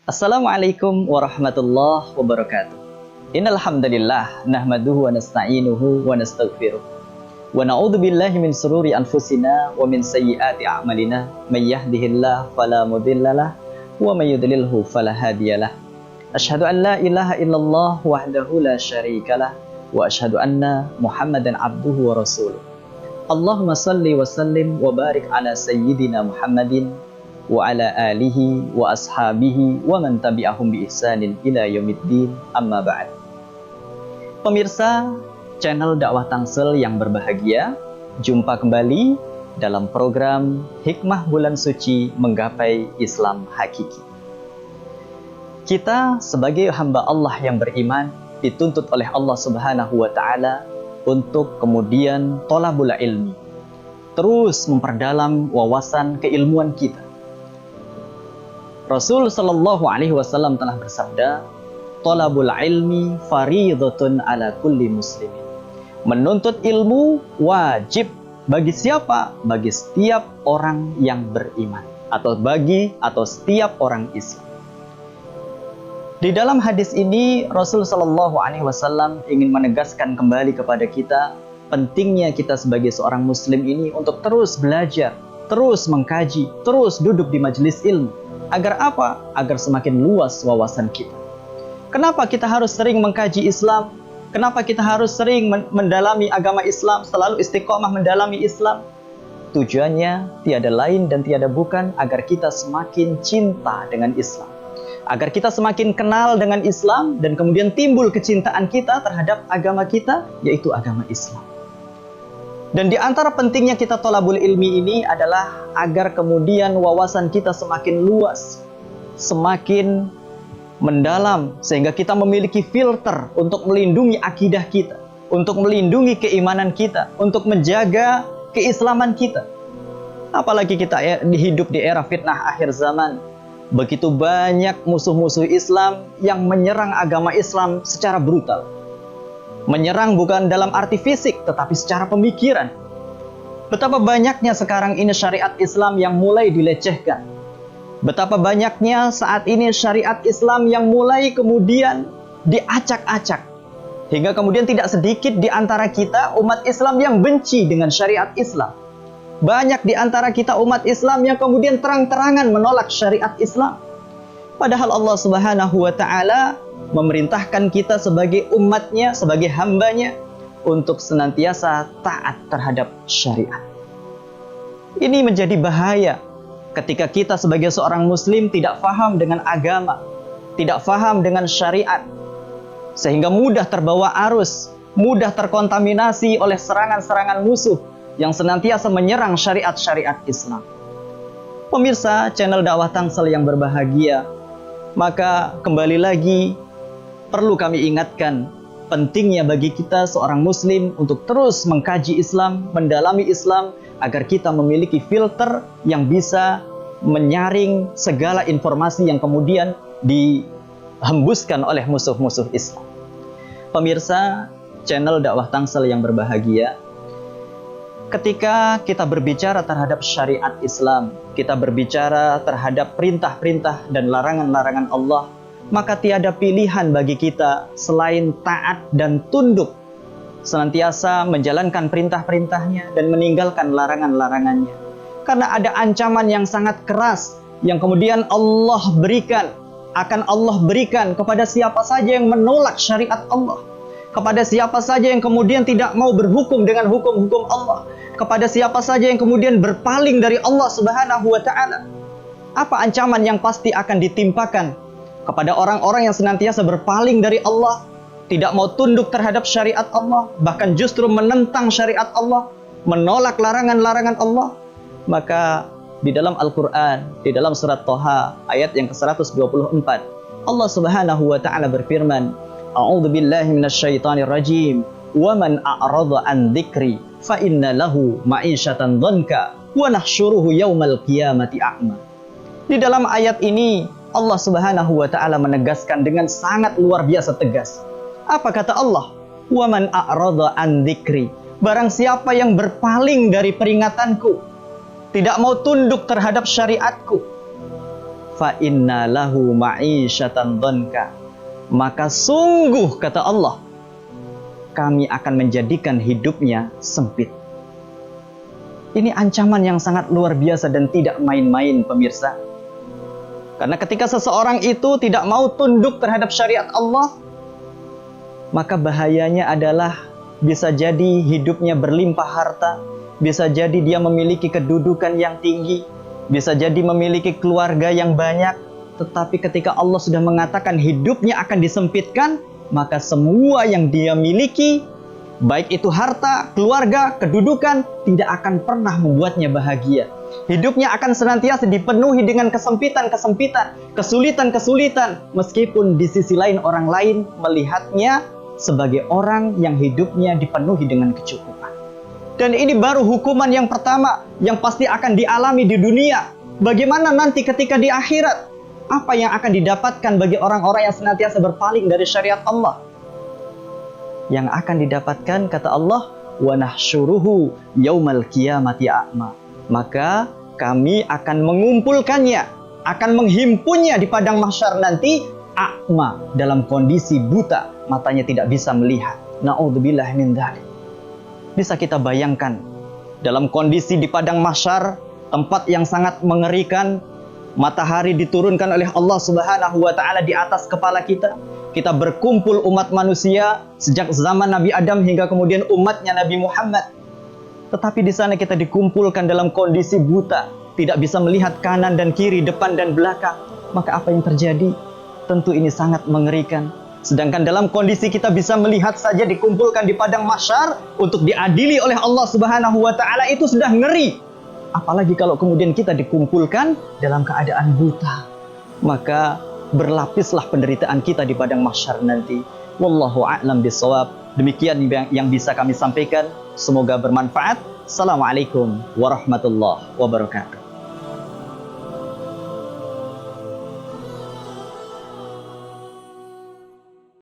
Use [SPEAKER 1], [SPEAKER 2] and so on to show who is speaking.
[SPEAKER 1] Assalamualaikum warahmatullahi wabarakatuh. Innal hamdalillah nahmaduhu wa nasta'inuhu wa nastaghfiruh. Wa na'udzu billahi min shururi anfusina wa min sayyiati a'malina. May yahdihillahu fala mudhillalah wa may yudlilhu fala hadiyalah. Asyhadu an la ilaha illallah wahdahu la syarikalah wa asyhadu anna Muhammadan abduhu wa rasuluh. Allahumma salli wa sallim wa barik ala sayyidina Muhammadin wa ala alihi wa ashabihi wa man tabi'ahum bi ihsanin ila yaumiddin, amma ba'd. Pemirsa channel dakwah Tangsel yang berbahagia, jumpa kembali dalam program Hikmah Bulan Suci Menggapai Islam Hakiki. Kita sebagai hamba Allah yang beriman dituntut oleh Allah Subhanahu wa taala untuk kemudian thalabul ilmi, terus memperdalam wawasan keilmuan kita. Rasul Shallallahu Alaihi Wasallam telah bersabda, "Thalabul ilmi fariidhatun ala kulli muslimin." Menuntut ilmu wajib bagi siapa? Bagi setiap orang yang beriman, atau setiap orang Islam. Di dalam hadis ini Rasul Shallallahu Alaihi Wasallam ingin menegaskan kembali kepada kita pentingnya kita sebagai seorang Muslim ini untuk terus belajar, terus mengkaji, terus duduk di majelis ilmu. Agar apa? Agar semakin luas wawasan kita. Kenapa kita harus sering mengkaji Islam? Kenapa kita harus sering mendalami agama Islam, selalu istiqomah mendalami Islam? Tujuannya tiada lain dan tiada bukan agar kita semakin cinta dengan Islam. Agar kita semakin kenal dengan Islam dan kemudian timbul kecintaan kita terhadap agama kita, yaitu agama Islam. Dan di antara pentingnya kita thalabul ilmi ini adalah agar kemudian wawasan kita semakin luas, semakin mendalam, sehingga kita memiliki filter untuk melindungi akidah kita, untuk melindungi keimanan kita, untuk menjaga keislaman kita. Apalagi kita hidup di era fitnah akhir zaman. Begitu banyak musuh-musuh Islam yang menyerang agama Islam secara brutal. Menyerang bukan dalam arti fisik, tetapi secara pemikiran. Betapa banyaknya sekarang ini syariat Islam yang mulai dilecehkan. Betapa banyaknya saat ini syariat Islam yang mulai kemudian diacak-acak. Hingga kemudian tidak sedikit di antara kita umat Islam yang benci dengan syariat Islam. Banyak di antara kita umat Islam yang kemudian terang-terangan menolak syariat Islam. Padahal Allah Subhanahu wa ta'ala memerintahkan kita sebagai umatnya, sebagai hambanya, untuk senantiasa taat terhadap syariat. Ini menjadi bahaya ketika kita sebagai seorang muslim tidak faham dengan agama, tidak faham dengan syariat, sehingga mudah terbawa arus, mudah terkontaminasi oleh serangan-serangan musuh yang senantiasa menyerang syariat-syariat Islam. Pemirsa channel dakwah Tangsel yang berbahagia, maka kembali lagi perlu kami ingatkan pentingnya bagi kita seorang muslim untuk terus mengkaji Islam, mendalami Islam, agar kita memiliki filter yang bisa menyaring segala informasi yang kemudian dihembuskan oleh musuh-musuh Islam. Pemirsa channel dakwah Tangsel yang berbahagia, ketika kita berbicara terhadap syariat Islam, kita berbicara terhadap perintah-perintah dan larangan-larangan Allah, maka tiada pilihan bagi kita selain taat dan tunduk, senantiasa menjalankan perintah-perintahnya dan meninggalkan larangan-larangannya. Karena ada ancaman yang sangat keras yang kemudian akan Allah berikan kepada siapa saja yang menolak syariat Allah, kepada siapa saja yang kemudian tidak mau berhukum dengan hukum-hukum Allah, kepada siapa saja yang kemudian berpaling dari Allah Subhanahu wa ta'ala. Apa ancaman yang pasti akan ditimpakan kepada orang-orang yang senantiasa berpaling dari Allah, tidak mau tunduk terhadap syariat Allah, bahkan justru menentang syariat Allah, menolak larangan-larangan Allah? Maka di dalam Al-Quran, di dalam surat Thaha ayat yang ke-124, Allah Subhanahu wa ta'ala berfirman, "A'udzu billahi minasyaitonir rajim, wa man a'rada an dzikri fa inna lahu ma'isyatan dhanka wa nahsyuruhu yaumal qiyamati a'ma." Di dalam ayat ini Allah Subhanahu wa ta'ala menegaskan dengan sangat luar biasa tegas. Apa kata Allah? "Wa man a'rada an dzikri." Barang siapa yang berpaling dari peringatanku, tidak mau tunduk terhadap syariatku, fa inna lahu ma'isyatan dhanka. Maka sungguh, kata Allah, kami akan menjadikan hidupnya sempit. Ini ancaman yang sangat luar biasa dan tidak main-main, pemirsa. Karena ketika seseorang itu tidak mau tunduk terhadap syariat Allah, maka bahayanya adalah bisa jadi hidupnya berlimpah harta, bisa jadi dia memiliki kedudukan yang tinggi, bisa jadi memiliki keluarga yang banyak. Tetapi ketika Allah sudah mengatakan hidupnya akan disempitkan, maka semua yang dia miliki, baik itu harta, keluarga, kedudukan, tidak akan pernah membuatnya bahagia. Hidupnya akan senantiasa dipenuhi dengan kesempitan-kesempitan, kesulitan-kesulitan, meskipun di sisi lain orang lain melihatnya sebagai orang yang hidupnya dipenuhi dengan kecukupan. Dan ini baru hukuman yang pertama yang pasti akan dialami di dunia. Bagaimana nanti ketika di akhirat? Apa yang akan didapatkan bagi orang-orang yang senantiasa berpaling dari syariat Allah? Yang akan didapatkan, kata Allah, wa nahsyuruhu yaumal qiyamati a'ma. Maka kami akan mengumpulkannya, akan menghimpunnya di padang mahsyar nanti a'ma, dalam kondisi buta, matanya tidak bisa melihat. Na'udzubillah min dzalik. Bisa kita bayangkan dalam kondisi di padang mahsyar, tempat yang sangat mengerikan, matahari diturunkan oleh Allah Subhanahu wa taala di atas kepala kita. Kita berkumpul umat manusia sejak zaman Nabi Adam hingga kemudian umatnya Nabi Muhammad. Tetapi di sana kita dikumpulkan dalam kondisi buta, tidak bisa melihat kanan dan kiri, depan dan belakang. Maka apa yang terjadi? Tentu ini sangat mengerikan. Sedangkan dalam kondisi kita bisa melihat saja dikumpulkan di padang mahsyar untuk diadili oleh Allah Subhanahu wa taala, itu sudah ngeri. Apalagi kalau kemudian kita dikumpulkan dalam keadaan buta. Maka berlapislah penderitaan kita di padang mahsyar nanti. Wallahu a'lam bishawab. Demikian yang bisa kami sampaikan. Semoga bermanfaat. Assalamualaikum warahmatullahi wabarakatuh.